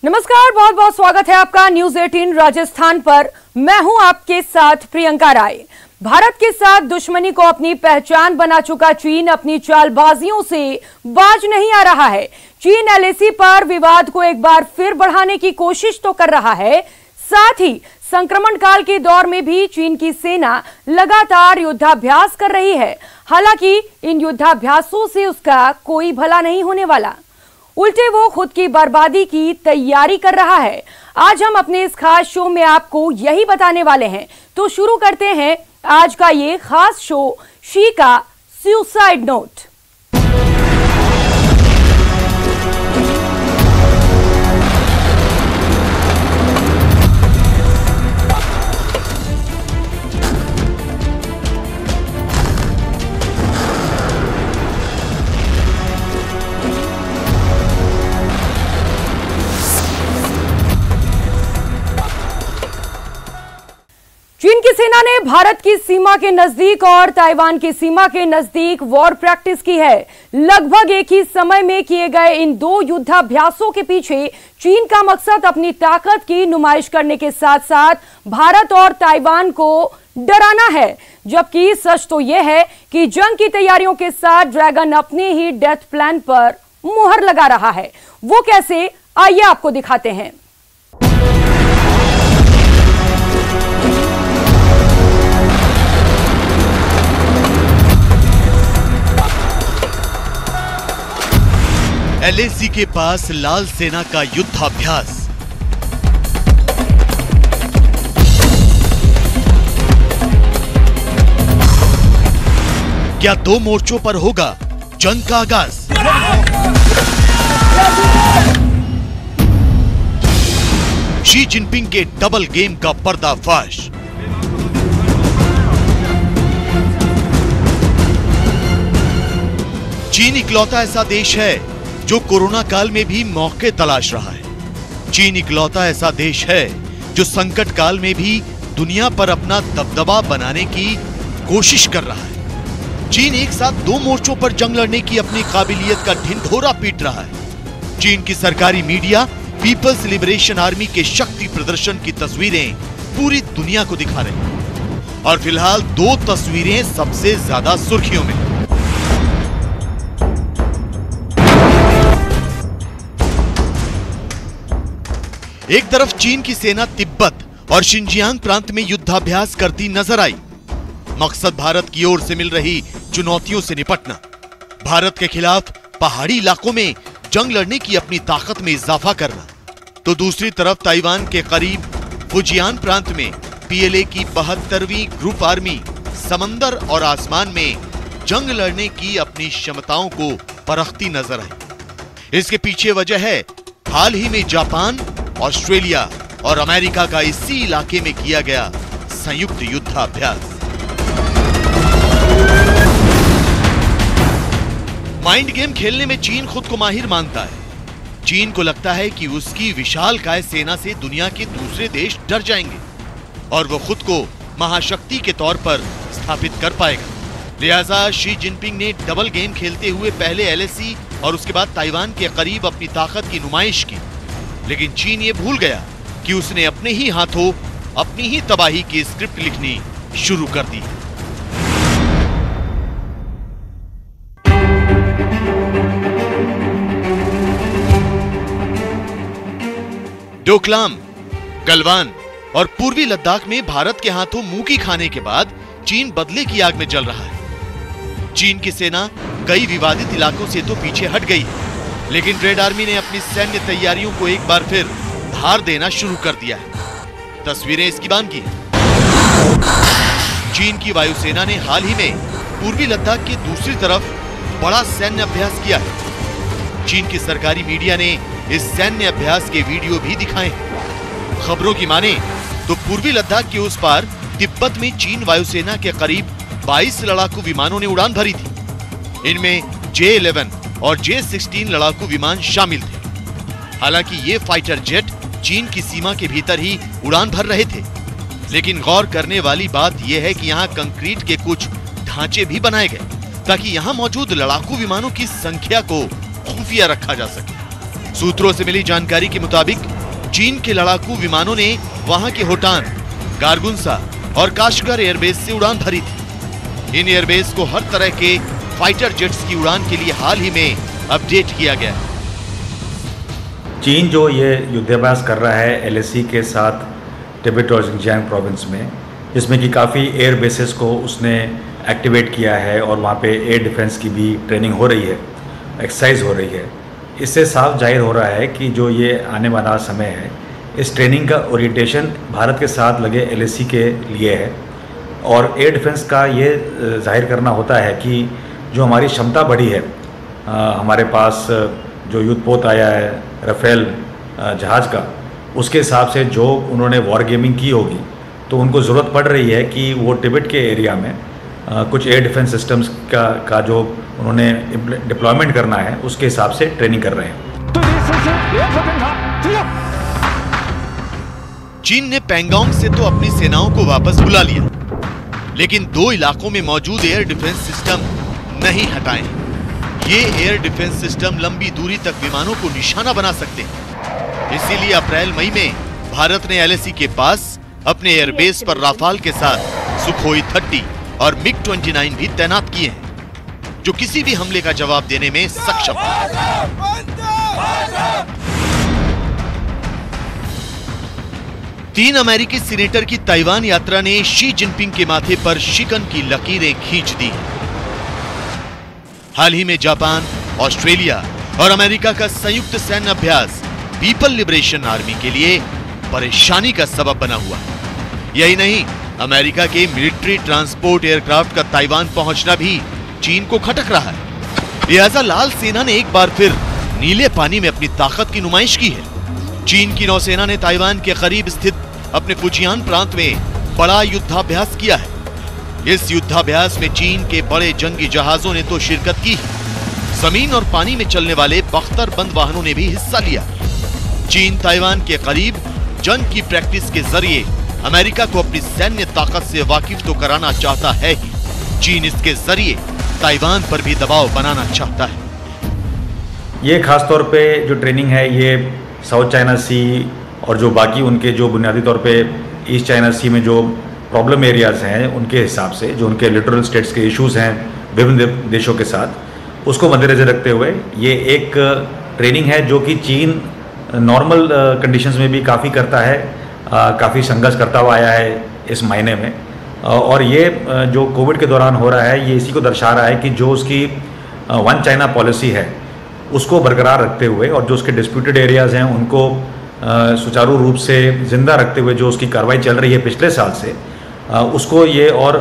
नमस्कार, बहुत बहुत स्वागत है आपका न्यूज 18 राजस्थान पर। मैं हूं आपके साथ प्रियंका राय। भारत के साथ दुश्मनी को अपनी पहचान बना चुका चीन अपनी चालबाजियों से बाज नहीं आ रहा है। चीन एलएसी पर विवाद को एक बार फिर बढ़ाने की कोशिश तो कर रहा है, साथ ही संक्रमण काल के दौर में भी चीन की सेना लगातार युद्धाभ्यास कर रही है। हालांकि इन युद्धाभ्यासों से उसका कोई भला नहीं होने वाला, उल्टे वो खुद की बर्बादी की तैयारी कर रहा है। आज हम अपने इस खास शो में आपको यही बताने वाले हैं। तो शुरू करते हैं आज का ये खास शो, शी का सुसाइड नोट। चीन की सेना ने भारत की सीमा के नजदीक और ताइवान की सीमा के नजदीक वॉर प्रैक्टिस की है। लगभग एक ही समय में किए गए इन दो युद्धाभ्यासों के पीछे चीन का मकसद अपनी ताकत की नुमाइश करने के साथ साथ भारत और ताइवान को डराना है। जबकि सच तो यह है कि जंग की तैयारियों के साथ ड्रैगन अपने ही डेथ प्लान पर मुहर लगा रहा है। वो कैसे, आइए आपको दिखाते हैं। एलएसी के पास लाल सेना का युद्धाभ्यास। क्या दो मोर्चों पर होगा जंग का आगाज? शी जिनपिंग के डबल गेम का पर्दाफाश। चीन इकलौता ऐसा देश है जो कोरोना काल में भी मौके तलाश रहा है। चीन इकलौता ऐसा देश है जो संकट काल में भी दुनिया पर अपना दबदबा बनाने की कोशिश कर रहा है। चीन एक साथ दो मोर्चों पर जंग लड़ने की अपनी काबिलियत का ढिंढोरा पीट रहा है। चीन की सरकारी मीडिया पीपल्स लिबरेशन आर्मी के शक्ति प्रदर्शन की तस्वीरें पूरी दुनिया को दिखा रही है और फिलहाल दो तस्वीरें सबसे ज्यादा सुर्खियों में। एक तरफ चीन की सेना तिब्बत और शिनजियांग प्रांत में युद्धाभ्यास करती नजर आई। मकसद भारत की ओर से मिल रही चुनौतियों से निपटना, भारत के खिलाफ पहाड़ी इलाकों में जंग लड़ने की अपनी ताकत में इजाफा करना। तो दूसरी तरफ ताइवान के करीब फुजियान प्रांत में पीएलए की 72वीं ग्रुप आर्मी समंदर और आसमान में जंग लड़ने की अपनी क्षमताओं को परखती नजर आई। इसके पीछे वजह है हाल ही में जापान, ऑस्ट्रेलिया और अमेरिका का इसी इलाके में किया गया संयुक्त युद्धाभ्यास। माइंड गेम खेलने में चीन खुद को माहिर मानता है। चीन को लगता है कि उसकी विशालकाय सेना से दुनिया के दूसरे देश डर जाएंगे और वो खुद को महाशक्ति के तौर पर स्थापित कर पाएगा। लिहाजा शी जिनपिंग ने डबल गेम खेलते हुए पहले एलएसी और उसके बाद ताइवान के करीब अपनी ताकत की नुमाइश की। लेकिन चीन ये भूल गया कि उसने अपने ही हाथों अपनी ही तबाही की स्क्रिप्ट लिखनी शुरू कर दी। डोकलाम, गलवान और पूर्वी लद्दाख में भारत के हाथों मुंह की खाने के बाद चीन बदले की आग में जल रहा है। चीन की सेना कई विवादित इलाकों से तो पीछे हट गई है, लेकिन रेड आर्मी ने अपनी सैन्य तैयारियों को एक बार फिर धार देना शुरू कर दिया है। तस्वीरें इसकी बानगी हैं। चीन की वायुसेना ने हाल ही में पूर्वी लद्दाख की दूसरी तरफ बड़ा सैन्य अभ्यास किया है। चीन की सरकारी मीडिया ने इस सैन्य अभ्यास के वीडियो भी दिखाए हैं। खबरों की माने तो पूर्वी लद्दाख के उस पार तिब्बत में चीन वायुसेना के करीब 22 लड़ाकू विमानों ने उड़ान भरी थी। इनमें J-11 और J-16 लड़ाकू विमान शामिल थे। हालांकि ये फाइटर जेट चीन की सीमा के भीतर ही उड़ान भर रहे थे, लेकिन गौर करने वाली बात यह है कि यहाँ कंक्रीट के कुछ ढांचे भी बनाए गए ताकि यहाँ मौजूद लड़ाकू विमानों की संख्या को खुफिया रखा जा सके। सूत्रों से मिली जानकारी के मुताबिक चीन के लड़ाकू विमानों ने वहां के होटान, गारगुंसा और काशगर एयरबेस से उड़ान भरी थी। इन एयरबेस को हर तरह के फाइटर जेट्स की उड़ान के लिए हाल ही में अपडेट किया गया। चीन जो ये युद्धाभ्यास कर रहा है LAC के साथ तिब्बत और शिनजियांग प्रोविंस में, जिसमें कि काफ़ी एयर बेसेस को उसने एक्टिवेट किया है और वहाँ पे एयर डिफेंस की भी ट्रेनिंग हो रही है, एक्सरसाइज हो रही है। इससे साफ जाहिर हो रहा है कि जो ये आने वाला समय है, इस ट्रेनिंग का ओरिएंटेशन भारत के साथ लगे LAC के लिए है और एयर डिफेंस का ये जाहिर करना होता है कि जो हमारी क्षमता बढ़ी है, हमारे पास जो युद्धपोत आया है राफेल जहाज़ का, उसके हिसाब से जो उन्होंने वॉर गेमिंग की होगी तो उनको ज़रूरत पड़ रही है कि वो तिब्बत के एरिया में कुछ एयर डिफेंस सिस्टम्स का जो उन्होंने डिप्लॉयमेंट करना है उसके हिसाब से ट्रेनिंग कर रहे हैं। चीन ने पैंगोंग से तो अपनी सेनाओं को वापस बुला लिया, लेकिन 2 इलाकों में मौजूद एयर डिफेंस सिस्टम नहीं हटाए। ये एयर डिफेंस सिस्टम लंबी दूरी तक विमानों को निशाना बना सकते हैं। इसीलिए अप्रैल-मई में भारत ने LAC के पास अपने एयरबेस पर राफाल के साथ सुखोई 30 और MiG-29 भी तैनात किए हैं, जो किसी भी हमले का जवाब देने में सक्षम है। 3 अमेरिकी सीनेटर की ताइवान यात्रा ने शी जिनपिंग के माथे पर शिकन की लकीरें खींच दी। हाल ही में जापान, ऑस्ट्रेलिया और अमेरिका का संयुक्त सैन्य अभ्यास पीपल लिबरेशन आर्मी के लिए परेशानी का सबब बना हुआ। यही नहीं, अमेरिका के मिलिट्री ट्रांसपोर्ट एयरक्राफ्ट का ताइवान पहुंचना भी चीन को खटक रहा है। लिहाजा लाल सेना ने एक बार फिर नीले पानी में अपनी ताकत की नुमाइश की है। चीन की नौसेना ने ताइवान के करीब स्थित अपने फुजियान प्रांत में बड़ा युद्धाभ्यास किया है। इस युद्धाभ्यास में चीन के बड़े जंगी जहाजों ने तो शिरकत की, जमीन और पानी में चलने वाले बख्तरबंद वाहनों ने भी हिस्सा लिया। चीन ताइवान के करीब जंग की प्रैक्टिस के जरिए अमेरिका को अपनी सैन्य ताकत से वाकिफ तो कराना चाहता है ही, चीन इसके जरिए ताइवान पर भी दबाव बनाना चाहता है। ये खासतौर पे जो ट्रेनिंग है ये साउथ चाइना सी और जो बाकी उनके जो बुनियादी तौर पे ईस्ट चाइना सी में जो प्रॉब्लम एरियाज हैं उनके हिसाब से, जो उनके लिटरल स्टेट्स के इश्यूज हैं विभिन्न देशों के साथ, उसको मद्देनजर रखते हुए ये एक ट्रेनिंग है जो कि चीन नॉर्मल कंडीशंस में भी काफ़ी करता है, काफ़ी संघर्ष करता हुआ आया है इस महीने में। और ये जो कोविड के दौरान हो रहा है ये इसी को दर्शा रहा है कि जो उसकी वन चाइना पॉलिसी है उसको बरकरार रखते हुए और जो उसके डिस्प्यूटेड एरियाज़ हैं उनको सुचारू रूप से जिंदा रखते हुए जो उसकी कार्रवाई चल रही है पिछले साल से, उसको ये और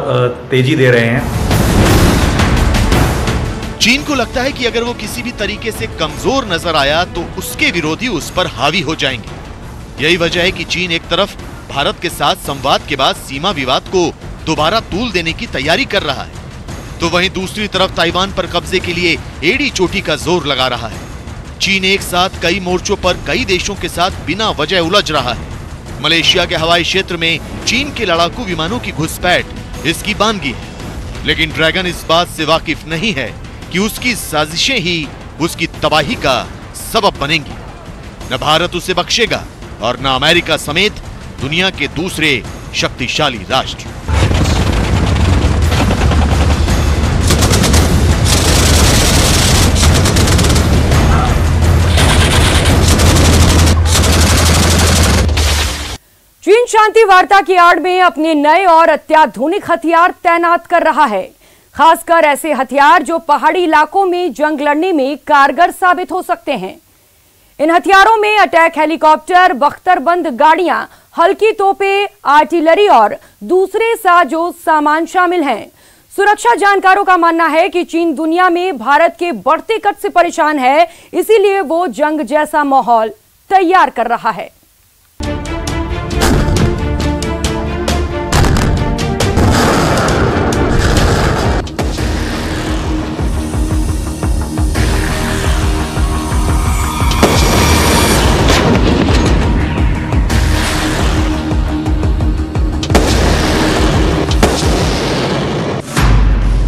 तेजी दे रहे हैं। चीन को लगता है कि अगर वो किसी भी तरीके से कमजोर नजर आया तो उसके विरोधी उस पर हावी हो जाएंगे। यही वजह है कि चीन एक तरफ भारत के साथ संवाद के बाद सीमा विवाद को दोबारा तूल देने की तैयारी कर रहा है, तो वहीं दूसरी तरफ ताइवान पर कब्जे के लिए एड़ी चोटी का जोर लगा रहा है। चीन एक साथ कई मोर्चों पर कई देशों के साथ बिना वजह उलझ रहा है। मलेशिया के हवाई क्षेत्र में चीन के लड़ाकू विमानों की घुसपैठ इसकी बानगी है, लेकिन ड्रैगन इस बात से वाकिफ नहीं है कि उसकी साजिशें ही उसकी तबाही का सबब बनेंगी। न भारत उसे बख्शेगा और न अमेरिका समेत दुनिया के दूसरे शक्तिशाली राष्ट्र। चीन शांति वार्ता की आड़ में अपने नए और अत्याधुनिक हथियार तैनात कर रहा है, खासकर ऐसे हथियार जो पहाड़ी इलाकों में जंग लड़ने में कारगर साबित हो सकते हैं। इन हथियारों में अटैक हेलीकॉप्टर, बख्तरबंद गाड़ियां, हल्की तोपें, आर्टिलरी और दूसरे साजो सामान शामिल हैं। सुरक्षा जानकारों का मानना है कि चीन दुनिया में भारत के बढ़ते कद से परेशान है, इसीलिए वो जंग जैसा माहौल तैयार कर रहा है।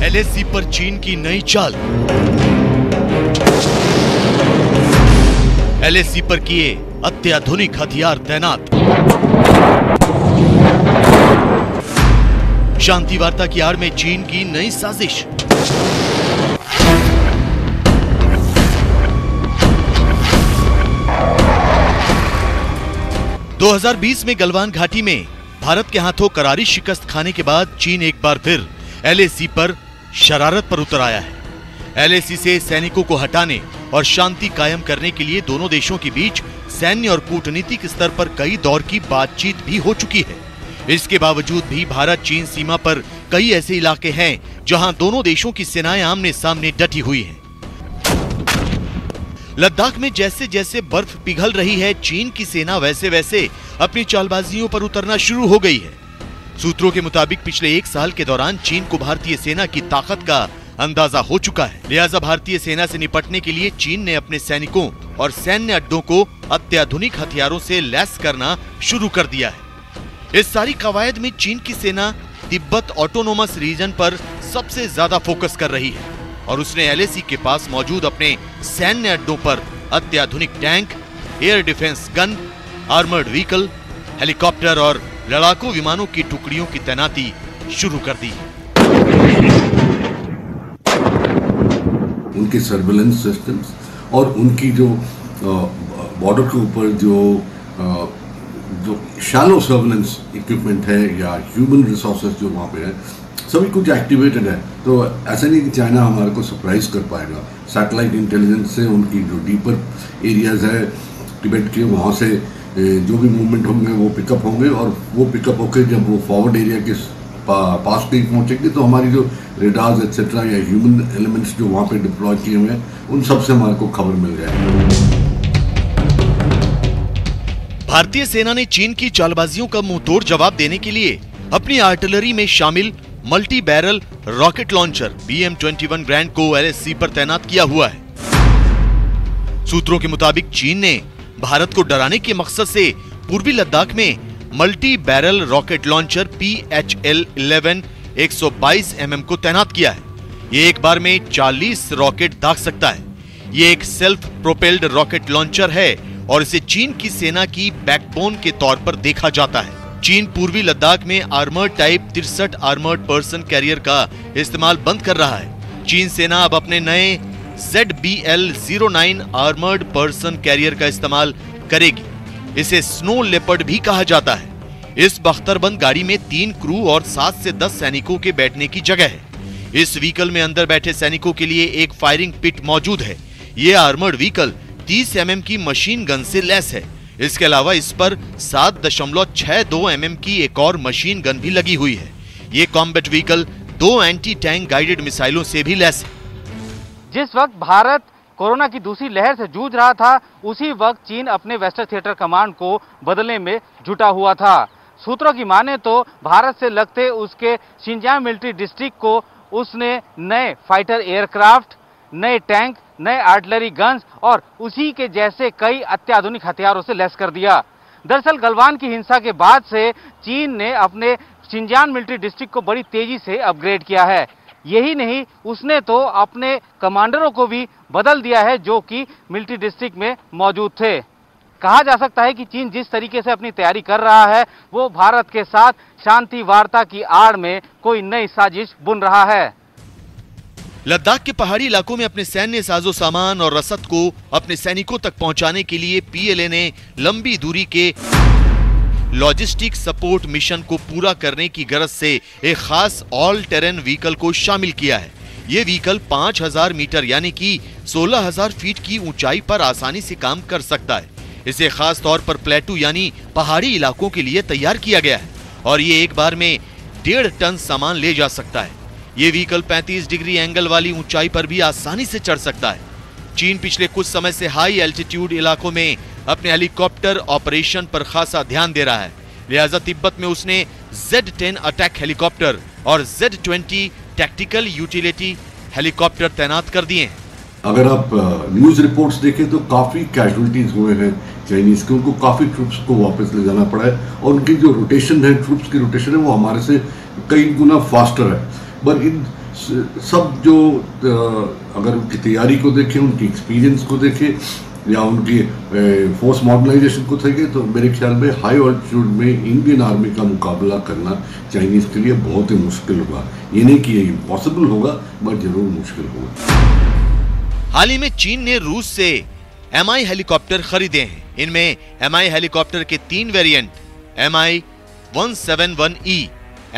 LAC पर चीन की नई चाल। LAC पर किए अत्याधुनिक हथियार तैनात। शांति वार्ता की आड़ में चीन की नई साजिश। – 2020 में गलवान घाटी में भारत के हाथों करारी शिकस्त खाने के बाद चीन एक बार फिर LAC पर शरारत पर उतर आया है। LAC से सैनिकों को हटाने और शांति कायम करने के लिए दोनों देशों के बीच सैन्य और कूटनीतिक स्तर पर कई दौर की बातचीत भी हो चुकी है। इसके बावजूद भी भारत चीन सीमा पर कई ऐसे इलाके हैं जहां दोनों देशों की सेनाएं आमने सामने डटी हुई हैं। लद्दाख में जैसे जैसे बर्फ पिघल रही है, चीन की सेना वैसे वैसे अपनी चालबाजियों पर उतरना शुरू हो गई है। सूत्रों के मुताबिक पिछले एक साल के दौरान चीन को भारतीय सेना की ताकत का अंदाजा हो चुका है। लिहाजा भारतीय सेना से निपटने के लिए चीन ने अपने सैनिकों और सैन्य अड्डों को अत्याधुनिक हथियारों से लैस करना शुरू कर दिया है। इस सारी कवायद में चीन की सेना तिब्बत ऑटोनोमस रीजन पर सबसे ज्यादा फोकस कर रही है और उसने LAC के पास मौजूद अपने सैन्य अड्डों पर अत्याधुनिक tank, air defence gun, armoured vehicle, helicopter और लड़ाकू विमानों की टुकड़ियों की तैनाती शुरू कर दी है। उनके सर्वेलेंस सिस्टम्स और उनकी जो बॉर्डर के ऊपर जो शैलो सर्वेलेंस इक्विपमेंट है या ह्यूमन रिसोर्सेज जो वहाँ पे है, सभी कुछ एक्टिवेटेड है। तो ऐसा नहीं कि चाइना हमारे को सरप्राइज कर पाएगा। सैटेलाइट इंटेलिजेंस से उनकी जो डीपर एरियाज है तिब्बत के, वहाँ से जो भी मूवमेंट होंगे वो पिकअप होंगे और वो पिकअप होकर जब वो फॉरवर्ड एरिया के पास तक पहुँचेंगे तो हमारी जो रेडार्स एक्सेट्रा या ह्यूमन एलिमेंट्स जो वहाँ पे डिप्लॉय किए हुए हैं उन सब से हमारे को खबर मिल जाएगी। भारतीय सेना ने चीन की चालबाजियों का मुंहतोड़ जवाब देने के लिए अपनी आर्टिलरी में शामिल multi barrel rocket launcher BM-21 grand को LAC पर तैनात किया हुआ है। सूत्रों के मुताबिक चीन ने भारत को डराने के मकसद से पूर्वी लद्दाख में multi barrel rocket launcher PHL-11 122 mm को तैनात किया है। ये एक बार में 40 रॉकेट दाग सकता है। ये एक सेल्फ प्रोपेल्ड रॉकेट लॉन्चर है और इसे चीन की सेना की बैकबोन के तौर पर देखा जाता है। चीन पूर्वी लद्दाख में armoured type 63 armoured person carrier का इस्तेमाल बंद कर रहा है। चीन सेना अब अपने नए ZBL-09 आर्मर्ड पर्सन कैरियर का इस्तेमाल करेगी। इसे स्नो लेपर्ड भी कहा जाता है। इस बख्तरबंद गाड़ी में 3 क्रू और 7 से 10 सैनिकों के बैठने की जगह है। इस व्हीकल में अंदर बैठे सैनिकों के लिए एक फायरिंग पिट मौजूद है। ये आर्मर्ड व्हीकल 30 mm की मशीन गन से लैस है। इसके अलावा इस पर 7.62 mm की एक और मशीन गन भी लगी हुई है। ये combat vehicle 2 anti tank guided मिसाइलों से भी लैस है। जिस वक्त भारत कोरोना की दूसरी लहर से जूझ रहा था, उसी वक्त चीन अपने वेस्टर्न थिएटर कमांड को बदलने में जुटा हुआ था। सूत्रों की माने तो भारत से लगते उसके शिनजियांग मिलिट्री डिस्ट्रिक्ट को उसने नए फाइटर एयरक्राफ्ट, नए टैंक, नए आर्टिलरी गन्स और उसी के जैसे कई अत्याधुनिक हथियारों से लैस कर दिया। दरअसल गलवान की हिंसा के बाद से चीन ने अपने शिनजियांग मिलिट्री डिस्ट्रिक्ट को बड़ी तेजी से अपग्रेड किया है। यही नहीं, उसने तो अपने कमांडरों को भी बदल दिया है जो कि मिलिट्री डिस्ट्रिक्ट में मौजूद थे। कहा जा सकता है कि चीन जिस तरीके से अपनी तैयारी कर रहा है वो भारत के साथ शांति वार्ता की आड़ में कोई नई साजिश बुन रहा है। लद्दाख के पहाड़ी इलाकों में अपने सैन्य साजो सामान और रसद को अपने सैनिकों तक पहुंचाने के लिए PLA ने लंबी दूरी के लॉजिस्टिक सपोर्ट मिशन को पूरा करने की गरज से एक खास ऑल टेरेन व्हीकल को शामिल किया है। ये व्हीकल 5000 मीटर यानी कि 16000 फीट की ऊंचाई पर आसानी से काम कर सकता है। इसे खास तौर पर प्लेटू यानी पहाड़ी इलाकों के लिए तैयार किया गया है और ये एक बार में 1.5 टन सामान ले जा सकता है। ये व्हीकल 35 डिग्री एंगल वाली ऊंचाई पर भी आसानी से चढ़ सकता है। चीन पिछले कुछ समय से हाई एल्टीट्यूड इलाकों में अपने हेलीकॉप्टर ऑपरेशन पर खासा ध्यान दे रहा है। लिहाजा तिब्बत में उसने Z-10 अटैक हेलीकॉप्टर और Z-20 टैक्टिकल यूटिलिटी हेलीकॉप्टर तैनात कर दिए हैं। अगर आप न्यूज़ रिपोर्ट्स देखें तो काफ़ी कैजुअलिटीज हुए हैं चाइनीज के, उनको काफ़ी ट्रूप्स को वापस ले जाना पड़ा है और उनकी जो रोटेशन है, ट्रूप्स की रोटेशन है, वो हमारे से कई गुना फास्टर है। पर इन सब जो अगर उनकी तैयारी को देखें, उनकी एक्सपीरियंस को देखें, या उनकी फोर्स मॉडर्नाइजेशन को देखें तो मेरे ख्याल में हाई ऑल्टीट्यूड में इंडियन आर्मी का मुकाबला करना चाइनीज के लिए बहुत ही मुश्किल होगा। ये नहीं कि इम्पॉसिबल होगा, बट जरूर मुश्किल होगा। हाल ही में चीन ने रूस से MI हेलीकॉप्टर खरीदे हैं। इनमें MI हेलीकॉप्टर के 3 वेरिएंट MI-171E,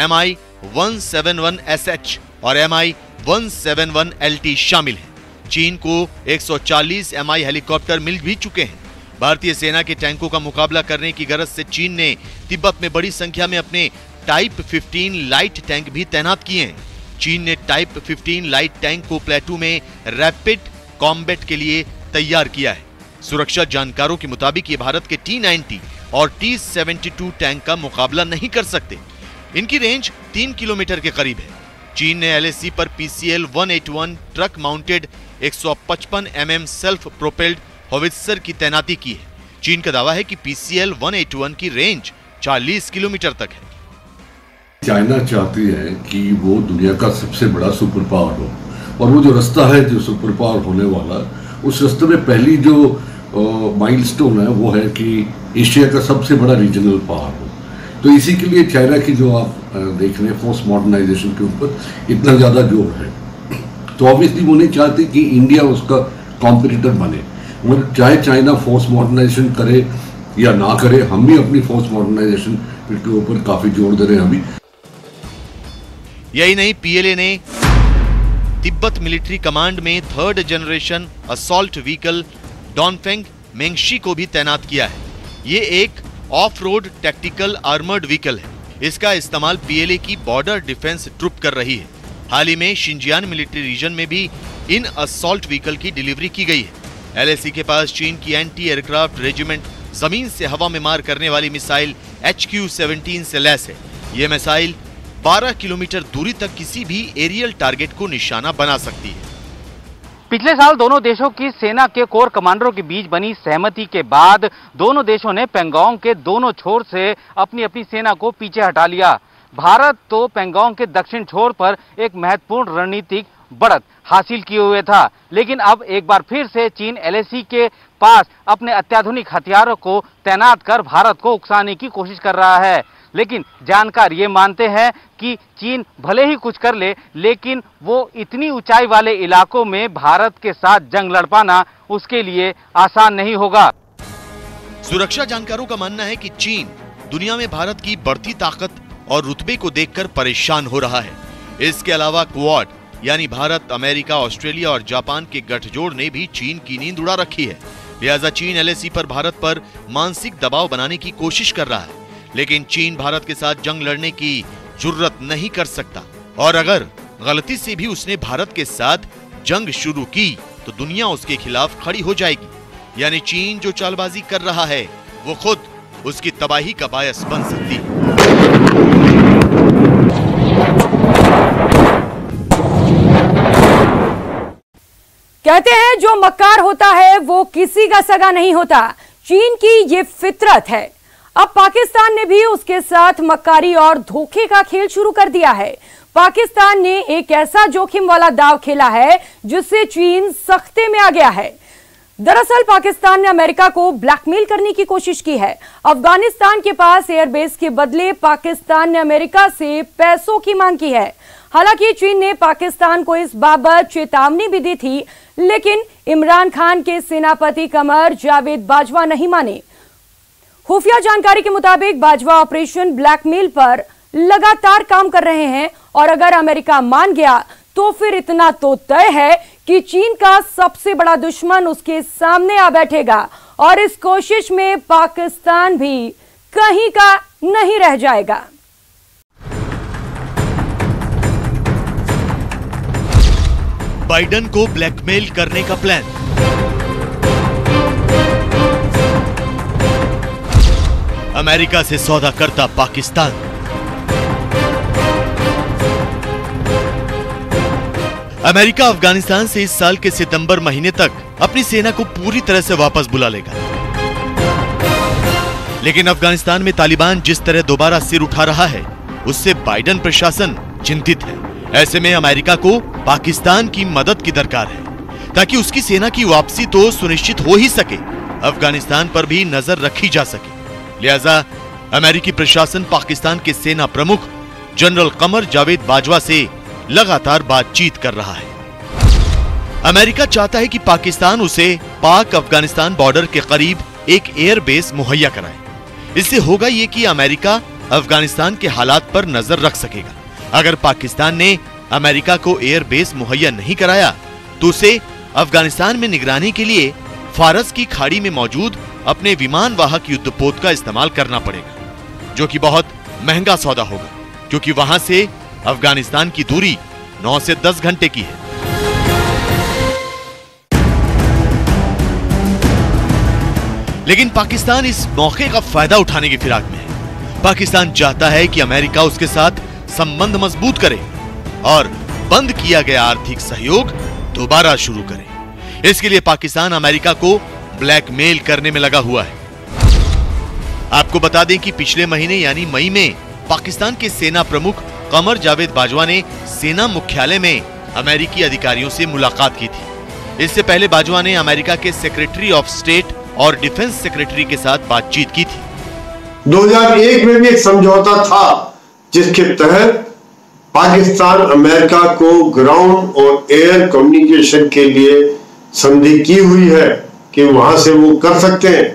MI-171SH और MI-171LT शामिल हैं। चीन को 140 MI हेलीकॉप्टर मिल भी चुके हैं। भारतीय सेना के टैंकों का मुकाबला करने की गरज से चीन ने तिब्बत में बड़ी संख्या में अपने टाइप 15 लाइट टैंक भी तैनात किए हैं। चीन ने टाइप 15 लाइट टैंक को प्लेटू में रैपिड कॉम्बैट के लिए तैयार किया है। सुरक्षा जानकारों के मुताबिक ये भारत के T-90 और T-72 टैंक का मुकाबला नहीं कर सकते। इनकी रेंज 3 किलोमीटर के करीब है। चीन ने LAC पर PCL-181 truck mounted 155 mm self propelled howitzer की तैनाती की है। चीन का दावा है कि PCL-181 की रेंज 40 किलोमीटर तक है। चाइना चाहती है कि वो दुनिया का सबसे बड़ा सुपर पावर हो, और वो जो रास्ता है जो सुपर पावर होने वाला, उस रास्ते में पहली जो माइलस्टोन है वो है कि एशिया का सबसे बड़ा रीजनल पावर हो। तो इसी के लिए चाइना की जो आप देख रहे हैं फोर्स मॉडर्नाइजेशन के ऊपर इतना ज़्यादा जोर है। तो ऑब्वियसली वो नहीं चाहते कि इंडिया उसका कॉम्पिटिटर बने। मगर चाहे चाइना फोर्स मॉडर्नाइजेशन करे या ना करे, हम भी अपनी फोर्स मॉडर्नाइजेशन के ऊपर काफ़ी जोर दे रहे हैं अभी। यही नहीं, PLA ने तिब्बत मिलिट्री कमांड में 3rd जनरेशन असॉल्ट व्हीकल डॉनफेंग मेंगशी को भी तैनात किया है। ये एक of road tactical armoured vehicle है। इसका इस्तेमाल PLA की बॉर्डर डिफेंस ट्रुप कर रही है। हाल ही में शिनजियांग मिलिट्री रीजन में भी इन असॉल्ट व्हीकल की डिलीवरी की गई है। LAC के पास चीन की एंटी एयरक्राफ्ट रेजिमेंट जमीन से हवा में मार करने वाली मिसाइल HQ-17 से लैस है। ये मिसाइल 12 किलोमीटर दूरी तक किसी भी एरियल टारगेट को निशाना बना सकती है। पिछले साल दोनों देशों की सेना के कोर कमांडरों के बीच बनी सहमति के बाद दोनों देशों ने पेंगोंग के दोनों छोर से अपनी अपनी सेना को पीछे हटा लिया। भारत तो पेंगोंग के दक्षिण छोर पर एक महत्वपूर्ण रणनीतिक बढ़त हासिल किए हुए था, लेकिन अब एक बार फिर से चीन LAC के पास अपने अत्याधुनिक हथियारों को तैनात कर भारत को उकसाने की कोशिश कर रहा है। लेकिन जानकार ये मानते हैं कि चीन भले ही कुछ कर ले, लेकिन वो इतनी ऊंचाई वाले इलाकों में भारत के साथ जंग लड़ पाना उसके लिए आसान नहीं होगा। सुरक्षा जानकारों का मानना है कि चीन दुनिया में भारत की बढ़ती ताकत और रुतबे को देखकर परेशान हो रहा है। इसके अलावा क्वाड यानी भारत, अमेरिका, ऑस्ट्रेलिया और जापान के गठजोड़ ने भी चीन की नींद उड़ा रखी है। लिहाजा चीन LAC पर भारत पर मानसिक दबाव बनाने की कोशिश कर रहा है, लेकिन चीन भारत के साथ जंग लड़ने की जुर्रत नहीं कर सकता, और अगर गलती से भी उसने भारत के साथ जंग शुरू की तो दुनिया उसके खिलाफ खड़ी हो जाएगी। यानी चीन जो चालबाजी कर रहा है वो खुद उसकी तबाही का बायस बन सकती है। कहते हैं जो मक्कार होता है वो किसी का सगा नहीं होता। चीन की ये फितरत है। अब पाकिस्तान ने भी उसके साथ मक्कारी और धोखे का खेल शुरू कर दिया है। पाकिस्तान ने एक ऐसा जोखिम वाला दांव खेला है जिससे चीन सख्ते में आ गया है। दरअसल पाकिस्तान ने अमेरिका को ब्लैकमेल करने की कोशिश की है। अफगानिस्तान के पास एयरबेस के बदले पाकिस्तान ने अमेरिका से पैसों की मांग की है। हालांकि चीन ने पाकिस्तान को इस बाबत चेतावनी भी दी थी, लेकिन इमरान खान के सेनापति कमर जावेद बाजवा नहीं माने। खुफिया जानकारी के मुताबिक बाजवा ऑपरेशन ब्लैकमेल पर लगातार काम कर रहे हैं, और अगर अमेरिका मान गया तो फिर इतना तो तय है कि चीन का सबसे बड़ा दुश्मन उसके सामने आ बैठेगा, और इस कोशिश में पाकिस्तान भी कहीं का नहीं रह जाएगा। बाइडेन को ब्लैकमेल करने का प्लान। अमेरिका से सौदा करता पाकिस्तान। अमेरिका अफगानिस्तान से इस साल के सितंबर महीने तक अपनी सेना को पूरी तरह से वापस बुला लेगा, लेकिन अफगानिस्तान में तालिबान जिस तरह दोबारा सिर उठा रहा है उससे बाइडेन प्रशासन चिंतित है। ऐसे में अमेरिका को पाकिस्तान की मदद की दरकार है। ताकि उसकी सेना की वापसी तो सुनिश्चित हो ही सके, अफगानिस्तान पर भी नजर रखी जा सके। लिहाजा अमेरिकी प्रशासन पाकिस्तान के सेना प्रमुख जनरल कमर जावेद बाजवा से लगातार बातचीत कर रहा है। अमेरिका चाहता है कि पाकिस्तान उसे पाक अफगानिस्तान बॉर्डर के करीब एक एयर बेस मुहैया कराए। इससे होगा ये कि अमेरिका अफगानिस्तान के हालात पर नजर रख सकेगा। अगर पाकिस्तान ने अमेरिका को एयर बेस मुहैया नहीं कराया तो उसे अफगानिस्तान में निगरानी के लिए फारस की खाड़ी में मौजूद अपने विमान वाहक युद्धपोत का इस्तेमाल करना पड़ेगा, जो कि बहुत महंगा सौदा होगा, क्योंकि वहां से अफगानिस्तान की दूरी 9 से 10 घंटे की है। लेकिन पाकिस्तान इस मौके का फायदा उठाने की फिराक में है। पाकिस्तान चाहता है कि अमेरिका उसके साथ संबंध मजबूत करे और बंद किया गया आर्थिक सहयोग दोबारा शुरू करे। इसके लिए पाकिस्तान अमेरिका को ब्लैकमेल करने में लगा हुआ है। आपको बता दें कि पिछले महीने यानी मई में पाकिस्तान के सेना प्रमुख कमर जावेद बाजवा ने सेना मुख्यालय में अमेरिकी अधिकारियों से मुलाकात की थी। इससे पहले बाजवा ने अमेरिका के सेक्रेटरी ऑफ स्टेट और डिफेंस सेक्रेटरी के साथ बातचीत की थी। 2001 में भी एक समझौता था जिसके तहत पाकिस्तान अमेरिका को ग्राउंड और एयर कम्युनिकेशन के लिए संधि की हुई है कि वहां से वो कर सकते हैं,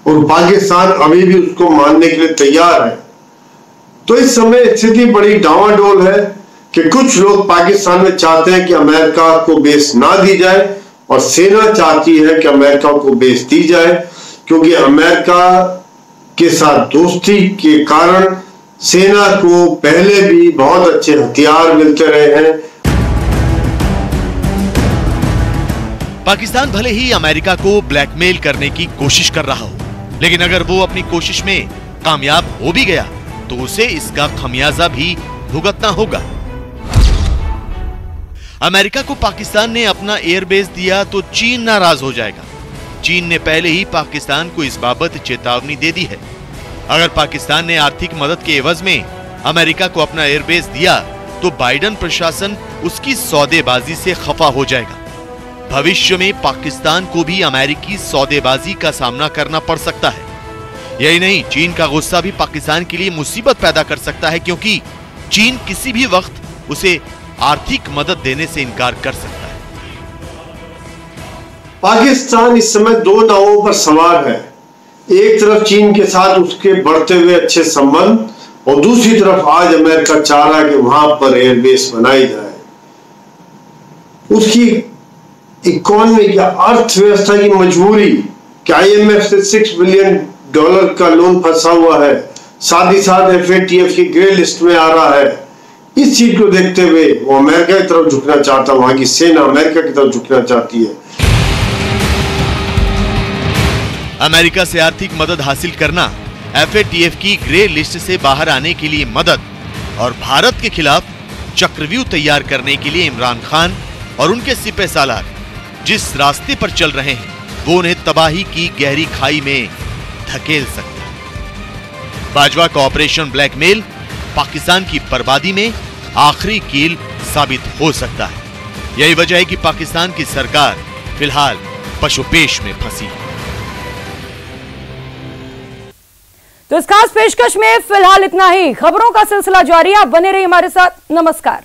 और पाकिस्तान अभी भी उसको मानने के लिए तैयार है। तो इस समय स्थिति बड़ी डावाडोल है कि कुछ लोग पाकिस्तान में चाहते हैं कि अमेरिका को बेस ना दी जाए और सेना चाहती है कि अमेरिका को बेस दी जाए, क्योंकि अमेरिका के साथ दोस्ती के कारण सेना को पहले भी बहुत अच्छे हथियार मिलते रहे हैं। पाकिस्तान भले ही अमेरिका को ब्लैकमेल करने की कोशिश कर रहा हो, लेकिन अगर वो अपनी कोशिश में कामयाब हो भी गया तो उसे इसका खमियाजा भी भुगतना होगा। अमेरिका को पाकिस्तान ने अपना एयरबेस दिया तो चीन नाराज हो जाएगा। चीन ने पहले ही पाकिस्तान को इस बाबत चेतावनी दे दी है। अगर पाकिस्तान ने आर्थिक मदद के एवज में अमेरिका को अपना एयरबेस दिया तो बाइडेन प्रशासन उसकी सौदेबाजी से खफा हो जाएगा। भविष्य में पाकिस्तान को भी अमेरिकी सौदेबाजी का सामना करना पड़ सकता है। यही नहीं, चीन का गुस्सा भी पाकिस्तान के लिए मुसीबत पैदा कर सकता है, क्योंकि चीन किसी भी वक्त उसे आर्थिक मदद देने से इनकार कर सकता है। पाकिस्तान इस समय दो नावों पर सवार है। एक तरफ चीन के साथ उसके बढ़ते हुए अच्छे संबंध, और दूसरी तरफ आज अमेरिका चाह रहा है कि वहां पर एयरबेस बनाई जाए। उसकी इकोनॉमी या अर्थव्यवस्था की मजबूरी कि IMF से $6 बिलियन का लोन फंसा हुआ है, साथ ही साथ FATF की ग्रे लिस्ट में आ रहा है। इस चीज को देखते हुए वो अमेरिका की तरफ झुकना चाहता है, वहां की सेना अमेरिका की तरफ झुकना चाहती है। अमेरिका से आर्थिक मदद हासिल करना, FATF की ग्रे लिस्ट से बाहर आने के लिए मदद और भारत के खिलाफ चक्रव्यूह तैयार करने के लिए इमरान खान और उनके सिपहसालार जिस रास्ते पर चल रहे हैं वो उन्हें तबाही की गहरी खाई में धकेल सकता है। बाजवा का ऑपरेशन ब्लैकमेल पाकिस्तान की बर्बादी में आखिरी कील साबित हो सकता है। यही वजह है कि पाकिस्तान की सरकार फिलहाल पशुपेश में फंसी है। तो इस खास पेशकश में फिलहाल इतना ही। खबरों का सिलसिला जारी है, आप बने रहिए हमारे साथ। नमस्कार।